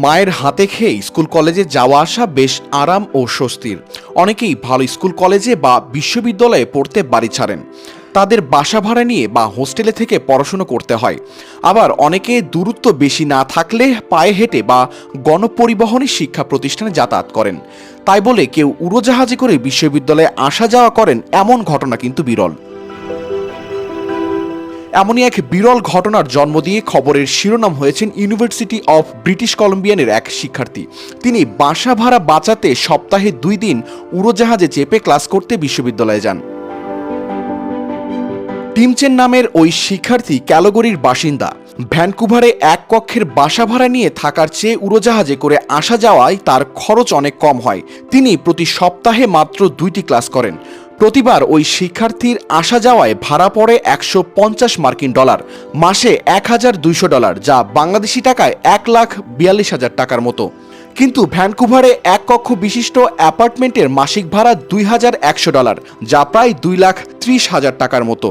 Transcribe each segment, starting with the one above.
মায়ের হাতে খেয়ে স্কুল কলেজে যাওয়া আসা বেশ আরাম ও স্বস্তির। অনেকেই ভালো স্কুল কলেজে বা বিশ্ববিদ্যালয়ে পড়তে বাড়ি ছাড়েন, তাদের বাসা ভাড়া নিয়ে বা হোস্টেলে থেকে পড়াশুনো করতে হয়। আবার অনেকে দূরত্ব বেশি না থাকলে পায়ে হেঁটে বা গণপরিবহনে শিক্ষা প্রতিষ্ঠানে যাতায়াত করেন। তাই বলে কেউ উড়োজাহাজে করে বিশ্ববিদ্যালয়ে আসা যাওয়া করেন, এমন ঘটনা কিন্তু বিরল। এমনই এক বিরল ঘটনার জন্ম দিয়ে খবরের শিরোনাম হয়েছেন ইউনিভার্সিটি অফ ব্রিটিশ কলম্বিয়ানের এক শিক্ষার্থী। তিনি বাসা ভাড়া বাঁচাতে সপ্তাহে 2 দিন উড়োজাহাজে চেপে ক্লাস করতে বিশ্ববিদ্যালয়ে যান। টিমচেন নামের ওই শিক্ষার্থী ক্যালগরির বাসিন্দা। ভ্যানকুভারে এক কক্ষের বাসা ভাড়া নিয়ে থাকার চেয়ে উড়োজাহাজে করে আসা যাওয়ায় তার খরচ অনেক কম হয়। তিনি প্রতি সপ্তাহে মাত্র 2টি ক্লাস করেন। প্রতিবার ওই শিক্ষার্থীর আসা যাওয়ায় ভাড়া পড়ে $150 মাসে $1,200, যা বাংলাদেশি টাকায় $1,42,000 টাকার মতো। কিন্তু ভ্যানকুভারে এক কক্ষ বিশিষ্ট অ্যাপার্টমেন্টের মাসিক ভাড়া $2,100, যা প্রায় $2,30,000 টাকার মতো।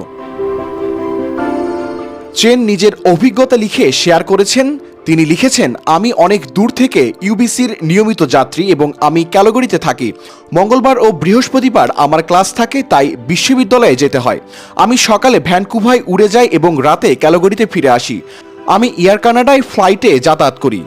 চেন নিজের অভিজ্ঞতা লিখে শেয়ার করেছেন। তিনি লিখেছেন, আমি অনেক দূর থেকে ইউবিসির নিয়মিত যাত্রী এবং আমি ক্যালগরিতে থাকি। মঙ্গলবার ও বৃহস্পতিবার আমার ক্লাস থাকে, তাই বিশ্ববিদ্যালয়ে যেতে হয়। আমি সকালে ভ্যানকুভায় উড়ে যাই এবং রাতে ক্যালগরিতে ফিরে আসি। আমি এয়ার কানাডায় ফ্লাইটে যাতায়াত করি।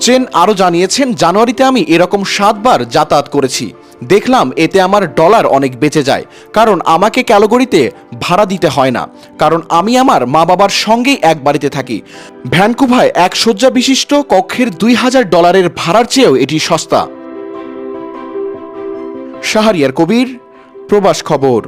চেন আরও জানিয়েছেন, জানুয়ারিতে আমি এরকম 7 বার যাতায়াত করেছি। দেখলাম এতে আমার ডলার অনেক বেঁচে যায়, কারণ আমাকে ক্যালগরিতে ভাড়া দিতে হয় না, কারণ আমি আমার মা বাবার সঙ্গেই এক বাড়িতে থাকি। ভ্যানকুভায় এক শয্যা বিশিষ্ট কক্ষের $2,000 ভাড়ার চেয়েও এটি সস্তা। শাহরিয়ার কবির, প্রবাস খবর।